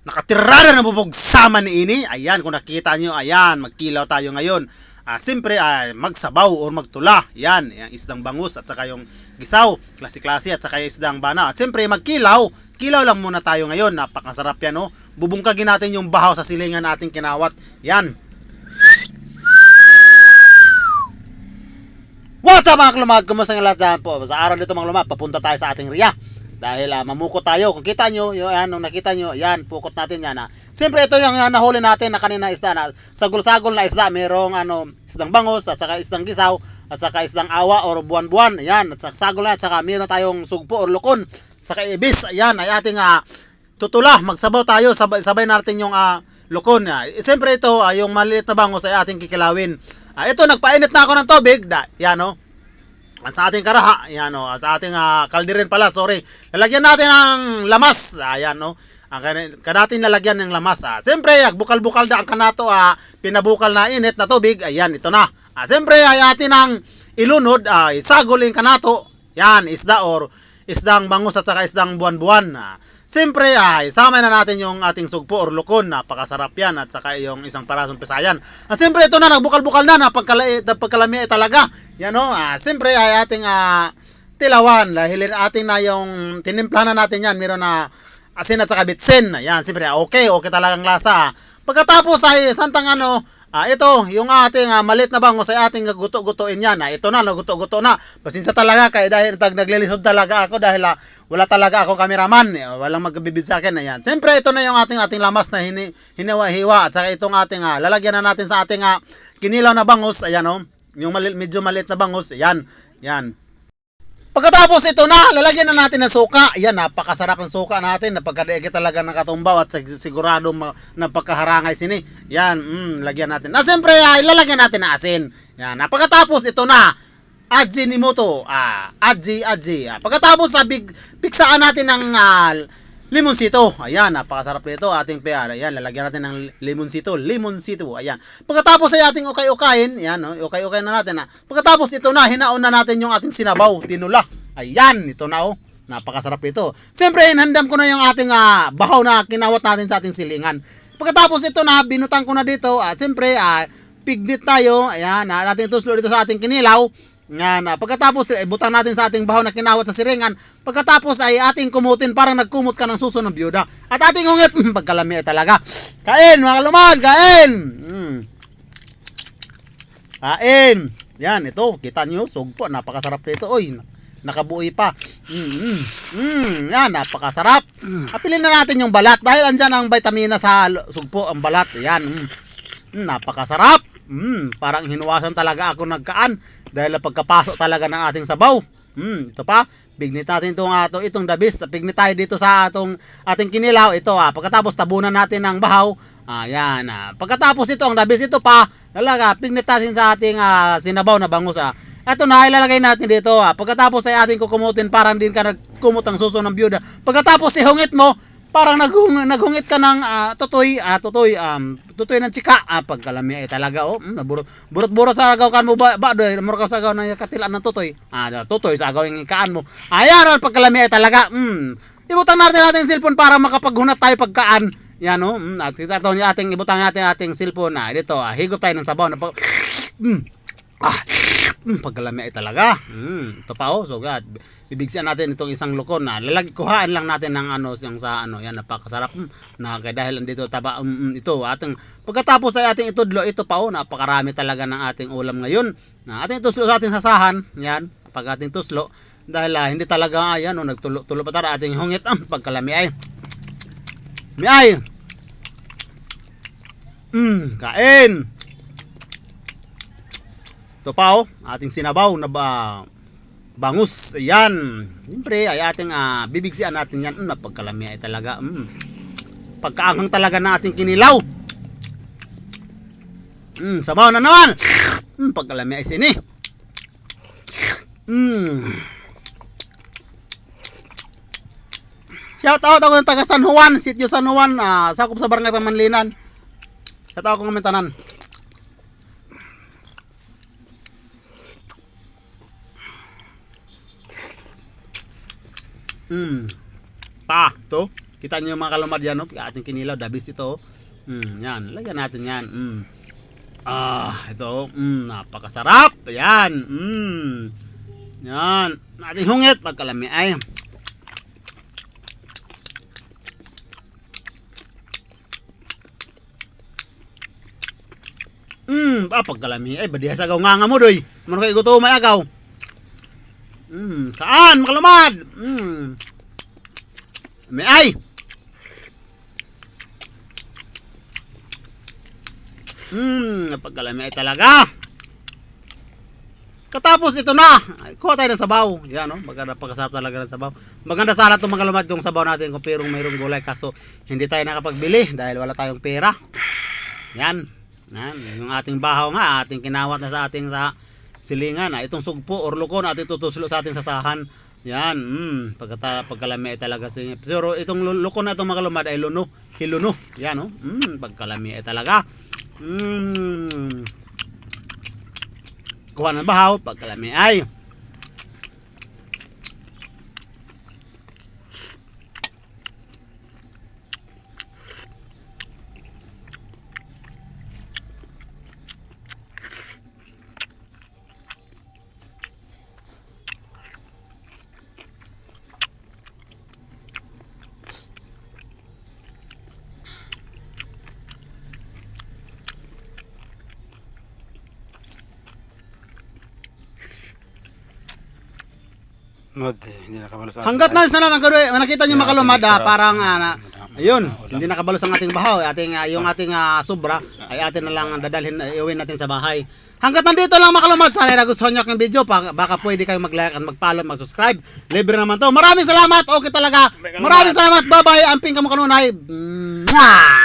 nakatirada na bubog sama ni ini. Ayan, kung nakita nyo, ayan, magkilaw tayo ngayon. Siyempre, magsabaw o magtula. Yan, yung isdang bangus at saka yung gisaw, klase-klase at saka yung isdang bana. Siyempre, magkilaw. Kilaw lang muna tayo ngayon. Napakasarap yan, no? Bubungkagin natin yung bahaw sa silingan nating kinawat. Yan. What's up mga kalumad? Kumusta nga lahat dyan po? Sa araw nito mga kalumad, papunta tayo sa ating riya. Dahil mamukot tayo. Kung kita nyo, yan, nung nakita nyo, yan, pukot natin yan. Siyempre ito yung nahuli natin na kanina isda na sagol-sagol na isda. Merong isdang bangus at saka isdang gisaw at saka isdang awa or buwan-buwan. Yan, at saka sagol na at saka meron tayong sugpo or lukon. At saka ibis. Yan, ay ating tutula. Magsabaw tayo. Sabay natin yung lukon. Siyempre ito, yung maliit na bangus ay ating kikilawin. Ito, nagpainit na ako ng tubig. Yan, no? Sa ating karaha, yan o, sa ating kalderin pala, sorry. Lalagyan natin ng lamas. Ayan o. Kanatin lalagyan ng lamas. Siyempre, bukal-bukal na ang kanato, pinabukal na init na tubig. Ayan, ito na. Siyempre, ay atin ang ilunod, isagol yung kanato. Yan, isda or isdang bangus at saka isdang buwan-buwan. Siyempre, isama na natin yung ating sugpo or lukon. Napakasarap yan at saka yung isang parasong pesayan. Siyempre, ito na, nagbukal-bukal na, napagkalami talaga. Yan o, siyempre ay ating tilawan. Dahil ating na yung tinimplahan na natin yan. Meron na asin at saka bitsin. Yan, siyempre, okay talagang lasa. Pagkatapos ay santang ito, yung ating maliit na bangus ay ating guto-gutoin yan. Ito na, naguto-guto na. Pasensya talaga kaya dahil naglilisod talaga ako dahil wala talaga akong cameraman. Walang magbibid sa akin. Ayan. Siyempre, ito na yung ating lamas na hiniwa-hiwa. At saka itong ating lalagyan na natin sa ating kinilaw na bangus. Ayan o. Yung medyo maliit na bangus. Ayan. Yan. Pagkatapos ito na, lalagyan na natin ng suka. Ayan, napakasarap ng suka natin. Napagkadaigi talaga nakatumbaw at sigurado napakaharangay sini. Yan, lagyan natin. Siyempre, ilalagyan natin ng asin. Yan, pagkatapos ito na, Ajinomoto. Aji. Pagkatapos, piksaan natin ng limonsito. Ayan, napakasarap nito ating pear. Ayan, lalagyan natin ng limonsito. Ayan. Pagkatapos ay ating ukay-ukayin. Ayan, ukay-ukay na natin. Pagkatapos ito na, hinaon na natin yung ating sinabaw, tinula. Ayan, ito na oh. Napakasarap ito. Siyempre, inhandam ko na yung ating bahaw na kinawat natin sa ating silingan. Pagkatapos ito na, binutang ko na dito. Siyempre, pignit tayo. Ayan, natin tuslo dito sa ating kinilaw. Yan, pagkatapos butang natin sa ating bahaw na kinawat sa siringan. Pagkatapos ay ating kumutin parang nagkumot ka ng suso ng byuda. At ating ungit, pagkalami talaga. Kain mga kalumad, kain. Kain. Yan, ito, kita nyo, sugpo, napakasarap nito. Oy, nakabuoy pa. Yan, napakasarap. Apilin na natin yung balat dahil andyan ang vitamina sa sugpo, ang balat. Yan, napakasarap. Parang hinuwasan talaga ako nagkaan dahil pagkapasok talaga ng ating sabaw. Ito pa, pignit natin itong dabis. Pignit tayo dito sa ating kinilaw. Ito pagkatapos tabunan natin ng bahaw. Yan. Pagkatapos ito ang dabis, ito pa, pignit natin sa ating sinabaw na bangus. Ito na, ilalagay natin dito. Pagkatapos ay ating kukumutin parang din ka nagkumot ang suso ng byuda. Pagkatapos ihungit mo, parang naghungit ka ng tutoy ng tsika. Pagkalami ay talaga burot-burot sa agaw kan mo ba doy mo ka sa agaw ng katilaan ng tutoy. Tutoy sa agaw yung ikaan mo. Ayan pagkalami ay talaga. Ibutang natin cellphone para makapaghunat tayo pagkaan. Yan at ito yung ating ibutang natin ating cellphone dito. Higop tayo ng sabaw na pagkalami ay talaga. Ito pa so God. Bibigyan natin itong isang lukon kuhaan lang natin ng yan napakasarap dahil dito taba ito ating pagkatapos ay ating itudlo ito pa napakarami talaga ng ating ulam ngayon. Ating tuslo sa ating sasahan yan pag ating tuslo dahil hindi talaga nagtulo pa tara ating hungit pagkalami ay kain. Ito pa ating sinabaw na bangus. Ayan. Siyempre ay ating bibigsian natin yan. Napagkalami ay talaga. Pagkaanghang talaga na ating kinilaw. Sabaw na naman. Pagkalami ay sini. Shout out ako ng taga San Juan, Sitio San Juan, sakop sa Barangay Pamanlinan. Shout out ako ng Mentanan. To Kita niyo yung mga kalumad yan, no? Ating kinilaw, dabis ito. Yan, lagyan natin yan. Ito, napakasarap. Yan. Yan. Ating hungit pagkalami ay. Pagkalami ay badiha sa nga mo doy. Mano kay gutom may agaw. Kaan makalumad. May ay. Pagkalami ay talaga. Katapos ito na. Kuha tayo ng sabaw. Yan, no? Maganda pagkasarap talaga ng sabaw. Maganda sana itong mga lumad yung sabaw natin kung mayroong gulay. Kaso hindi tayo nakapagbili dahil wala tayong pera. Yan. Yan. Yung ating bahaw nga, ating kinawat na sa ating sa silingan. Itong sugpo or lukon, ating tutuslo sa ating sasahan. Yan. Pagkalami ay talaga. Pero itong lukon na itong mga lumad ay hiluno. Yan, no? Pagkalami ay talaga. Kuha ng bahaw, pagkalami ay. Hindi nakabalo sa Hanggat na sa naman ganoy, nakita niyo makalumad parang ayun, hindi nakabalos ang ating bahaw, yung ating sobra ay atin na lang dadalhin iuwi natin sa bahay. Hanggat nandito lang makalumad, sana nagustuhan niyo ang video, baka pwede kayo mag-like at mag-follow, mag-subscribe. Libre naman 'to. Maraming salamat. Okay talaga. Maraming salamat. Bye-bye. Amping kamo kanunay. Mwah!